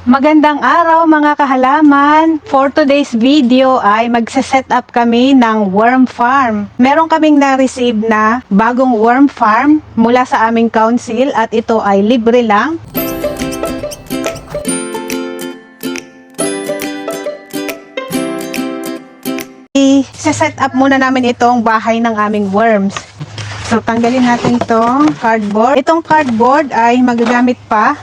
Magandang araw mga kahalaman! For today's video ay magse-set up kami ng worm farm. Meron kaming na-receive na bagong worm farm mula sa aming council at ito ay libre lang. I-set up muna namin itong bahay ng aming worms. So tanggalin natin itong cardboard. Itong cardboard ay magagamit pa.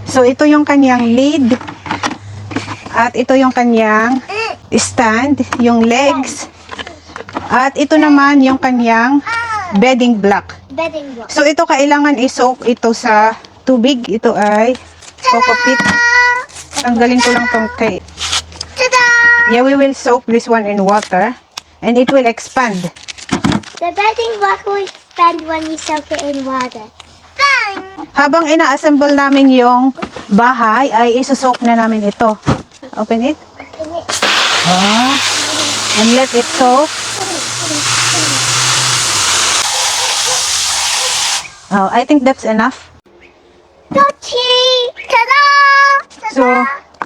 So, ito yung kanyang lid. At ito yung kanyang stand, yung legs. At ito naman yung kanyang bedding block. So, ito kailangan i-soak ito sa tubig. Ito ay coco peat. Tanggalin ko lang itong kay. Yeah, we will soak this one in water. And it will expand. The bedding block will expand when you soak it in water. Habang ina-assemble namin yung bahay, ay isusok na namin ito. Open it. And let it soak. I think that's enough. Touchy! Ta-da! So,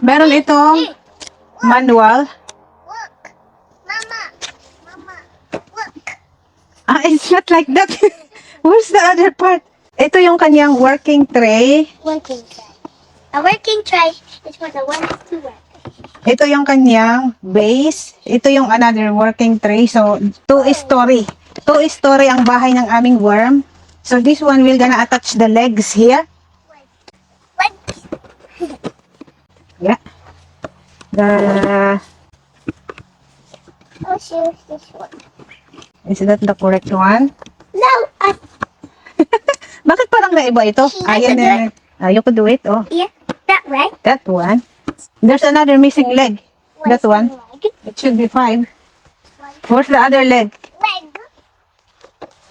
meron itong manual. Look! Mama! Mama! Look! It's not like that. Where's the other part? Ito yung kanyang working tray. Working tray. A working tray is for the ones to work. Ito yung kanyang base. Ito yung another working tray. So, two-story. Two-story ang bahay ng aming worm. So, this one will gonna attach the legs here. What? Yeah. I'll choose this one. Is that the correct one? No! Bakit parang naiba ito? I Ayan can do na. You could do it. Oh, Yeah, that right? that one. There's another missing leg. That one. Leg. It should be fine. Where's the other leg? Leg.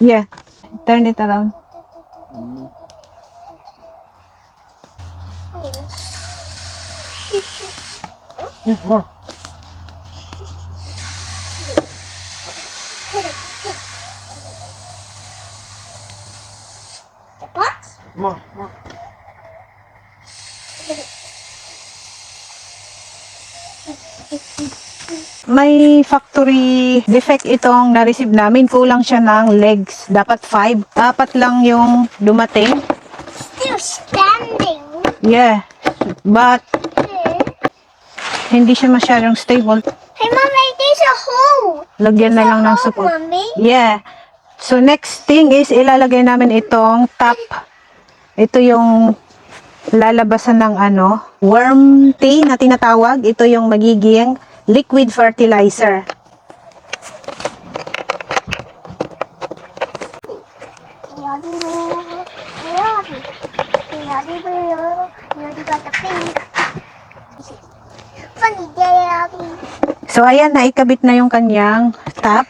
Yeah. Turn it around. What? May factory defect itong na-receive namin. Kulang siya ng legs. Dapat 5. 4 lang yung dumating. Still standing. Yeah. But, hindi siya masyadong stable. Hey, Mommy, there's a hole. Lagyan na lang ng Oh, support. Mommy. Yeah. So, next thing is, ilalagay namin itong top. Ito yung lalabasan ng worm tea na tinatawag. Ito yung magiging liquid fertilizer. Funny daddy. So, ayan, naikabit na yung kanyang top.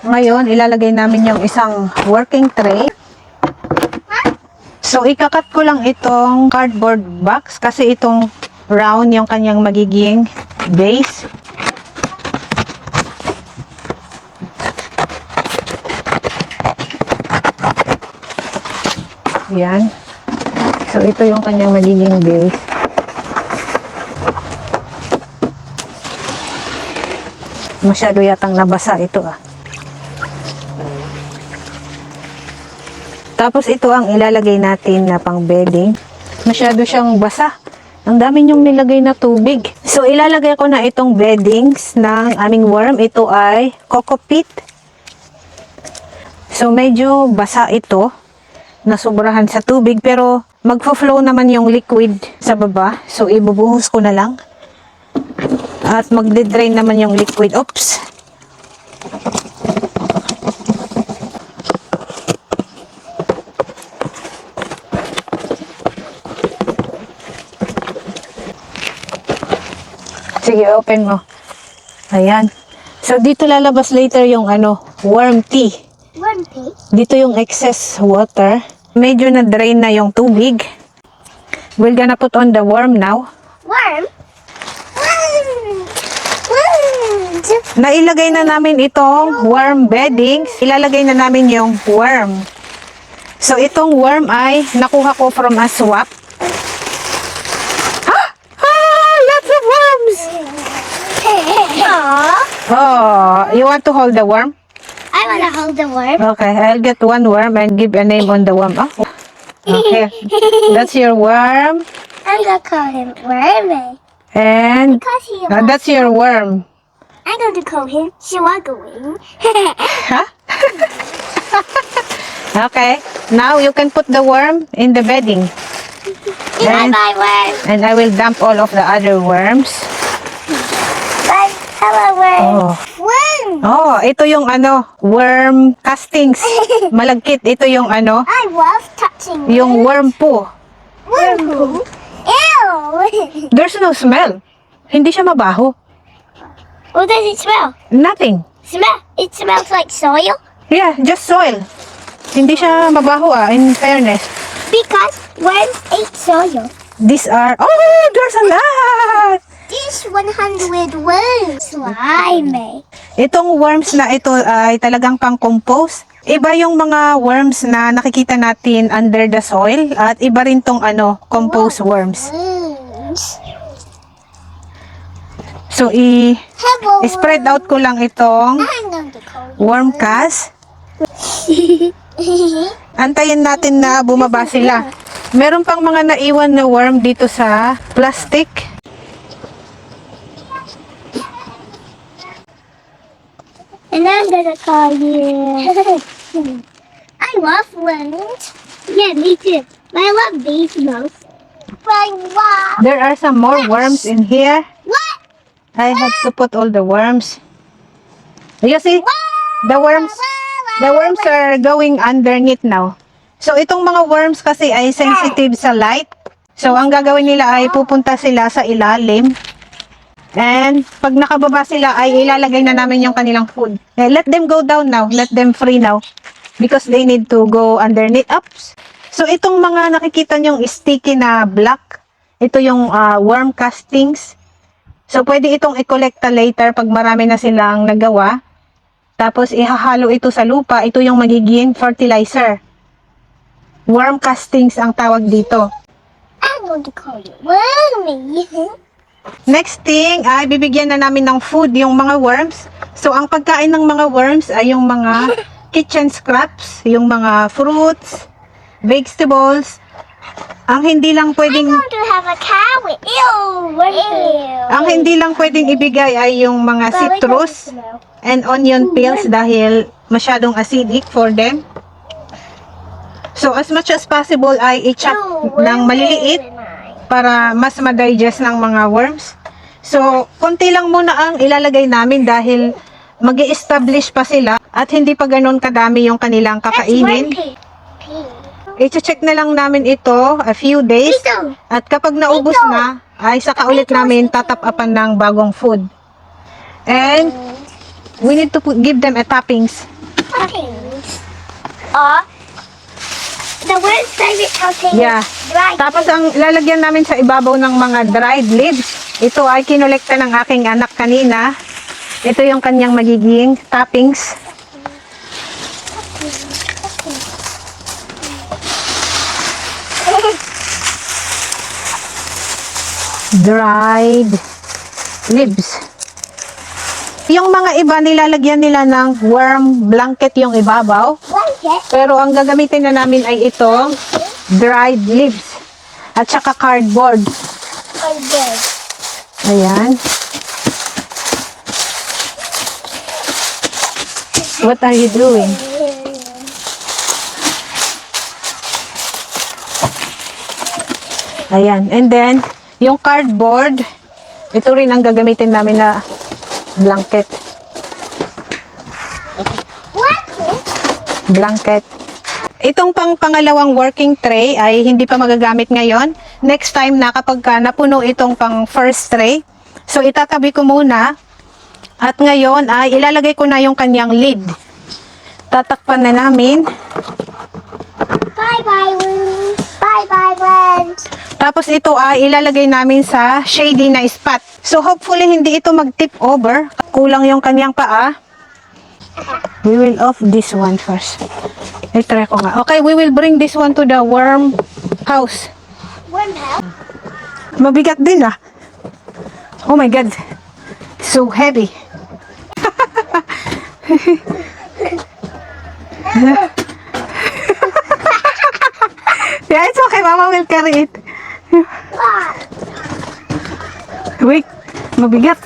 Ngayon, ilalagay namin yung isang working tray. So, ikakat ko lang itong cardboard box kasi itong round yung kanyang magiging base. Yan. So, ito yung kanyang magiging base. Masyado yatang nabasa ito Tapos ito ang ilalagay natin na pang bedding. Masyado siyang basa. Ang dami niyong nilagay na tubig. So ilalagay ko na itong beddings ng aming worm. Ito ay coco peat. So medyo basa ito. Nasubrahan sa tubig pero magfo-flow naman yung liquid sa baba. So ibubuhos ko na lang. At magde-drain naman yung liquid. Oops! Sige, open mo. Ayan. So, dito lalabas later yung worm tea. Worm tea? Dito yung excess water. Medyo na-drain na yung tubig. We're gonna put on the worm now. Worm? Worm! Worm! Nailagay na namin itong worm beddings. Ilalagay na namin yung worm. So, itong worm ay nakuha ko from a swap. You want to hold the worm? I want to hold the worm. Okay, I'll get one worm and give a name on the worm. Oh. Okay, that's your worm. I'm going to call him Wormy. And Because he that's your worm. I'm going to call him Sluggling. Huh? Okay, now you can put the worm in the bedding. Bye bye worm. And I will dump all of the other worms. Bye. Hello worm. Oh. Worm. Oh, ito yung worm castings. Malagkit. Ito yung I love touching yung worm poo. worm poo. Ew. There's no smell. Hindi siya mabaho. What does it smell? Nothing. It smells like soil. Yeah, just soil. Hindi siya mabaho in fairness. Because worms ate soil. These are, oh, there's a lot! This 100 worms. Slimy. Itong worms na ito ay talagang pang-compose. Iba yung mga worms na nakikita natin under the soil at iba rin tong compost worms. Worms. So, Hello spread out ko lang itong I'm going to call you worm cast. Antayin natin na bumaba sila. Meron pang mga naiwan na worm dito sa plastic. And I'm gonna call you. I love worms. Yeah, me too. But I love these most. What? There are some more worms in here. What? I had to put all the worms. You see, the worms are going underneath now. So, itong mga worms kasi ay sensitive sa light. So, ang gagawin nila ay pupunta sila sa ilalim. And, pag nakababa sila ay ilalagay na namin yung kanilang food. Let them go down now. Let them free now. Because they need to go underneath. Ups. So, itong mga nakikita nyong sticky na black, ito yung worm castings. So, pwede itong i-collecta later pag marami na silang nagawa. Tapos, ihahalo ito sa lupa. Ito yung magiging fertilizer. Worm castings ang tawag dito. I'm going to call you Wormy. Next thing, ay bibigyan na namin ng food yung mga worms. So, ang pagkain ng mga worms ay yung mga kitchen scraps, yung mga fruits, vegetables. Ang hindi lang I'm pwedeng going to have a cow. Ew. Ew. ang hindi lang pwedeng ibigay ay yung mga citrus and onion peels dahil masyadong acidic for them. So, as much as possible ay i-chop ng maliliit para mas ma-digest ng mga worms. So, konti lang muna ang ilalagay namin dahil mag-i-establish pa sila at hindi pa ganun kadami yung kanilang kakainin. I-check na lang namin ito a few days at kapag naubos na, ay saka ulit namin tatap-apan ng bagong food. And, we need to give them a toppings. Toppings. The world's favorite topping Yeah. is dry. Tapos ang lalagyan namin sa ibabaw ng mga dried leaves, ito ay kinolekta ng aking anak kanina. Ito yung kanyang magiging toppings. Dried leaves. Yung mga iba nilalagyan nila ng worm blanket yung ibabaw. Blanket. Pero ang gagamitin na namin ay itong dried leaves at saka cardboard. Cardboard. Ayan. What are you doing? Ayan. And then, yung cardboard, ito rin ang gagamitin namin na blanket. Blanket. Itong pangalawang working tray ay hindi pa magagamit ngayon. Next time na kapag napuno itong pang first tray. So, itatabi ko muna. At ngayon ay ilalagay ko na yung kanyang lid. Tatakpan na namin. Bye-bye, worms. Bye-bye, worms. Tapos ito ay ilalagay namin sa shady na spot. So, hopefully hindi ito mag-tip over. Kulang yung kanyang paa. We will off this one first. I-try ko nga. Okay, we will bring this one to the worm house. Worm house? Mabigat din Oh my God. So heavy. Yeah, it's okay. Mama will carry it. Wait, mabigat.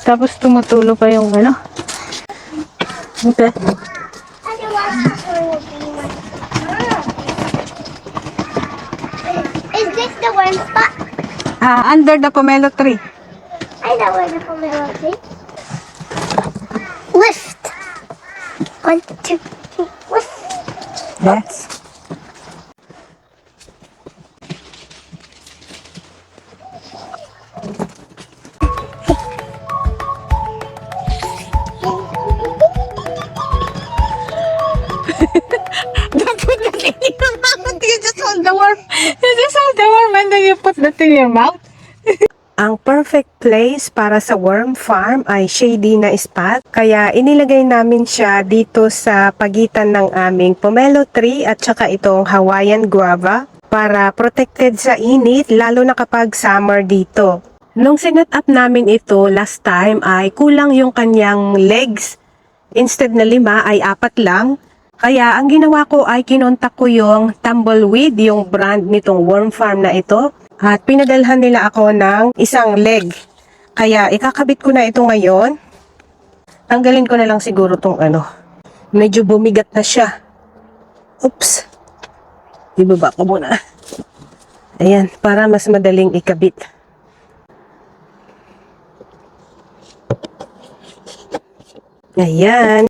Tapos tumutulo pa yung ano. Okay. Is this the worm spot? Under the pomelo tree. I know where the pomelo is. Lift. 1, 2, 3, lift. Yes. Don't put that in your mouth. You just hold the worm. You just hold the worm and then you put that in your mouth. Ang perfect place para sa worm farm ay shady na spot. Kaya inilagay namin siya dito sa pagitan ng aming pomelo tree at saka itong Hawaiian guava para protected sa init lalo na kapag summer dito. Nung sinet up namin ito last time ay kulang yung kanyang legs. Instead na 5 ay 4 lang. Kaya ang ginawa ko ay kinontak ko yung Tumbleweed, yung brand nitong worm farm na ito. At pinadalhan nila ako ng isang leg. Kaya ikakabit ko na ito ngayon. Tanggalin ko na lang siguro tong ano. Medyo bumigat na siya. Oops. Ibaba ko muna. Ayan, para mas madaling ikabit. Ayan.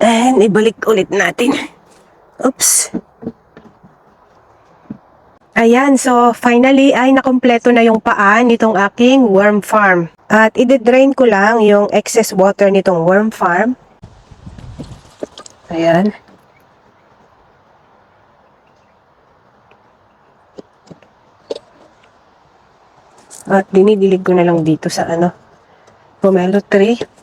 And ibalik ulit natin. Oops. Ayan, so finally ay nakompleto na yung paa nitong aking worm farm. At i-drain ko lang yung excess water nitong worm farm. Ayan. At dinidilig ko na lang dito sa pomelo tree.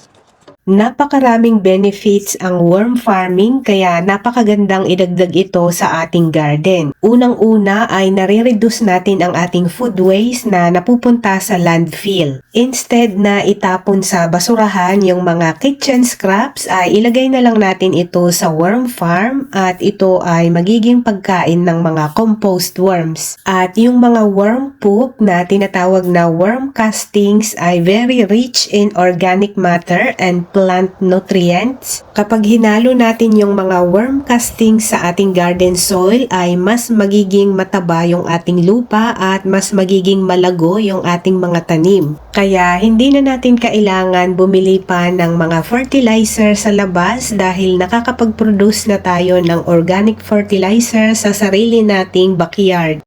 Napakaraming benefits ang worm farming kaya napakagandang idagdag ito sa ating garden. Unang-una ay nare-reduce natin ang ating food waste na napupunta sa landfill. Instead na itapon sa basurahan yung mga kitchen scraps ay ilagay na lang natin ito sa worm farm at ito ay magiging pagkain ng mga compost worms. At yung mga worm poop na tinatawag na worm castings ay very rich in organic matter and plant nutrients. Kapag hinalo natin yung mga worm castings sa ating garden soil ay mas magiging mataba yung ating lupa at mas magiging malago yung ating mga tanim. Kaya hindi na natin kailangan bumili pa ng mga fertilizer sa labas dahil nakakapag-produce na tayo ng organic fertilizer sa sarili nating backyard.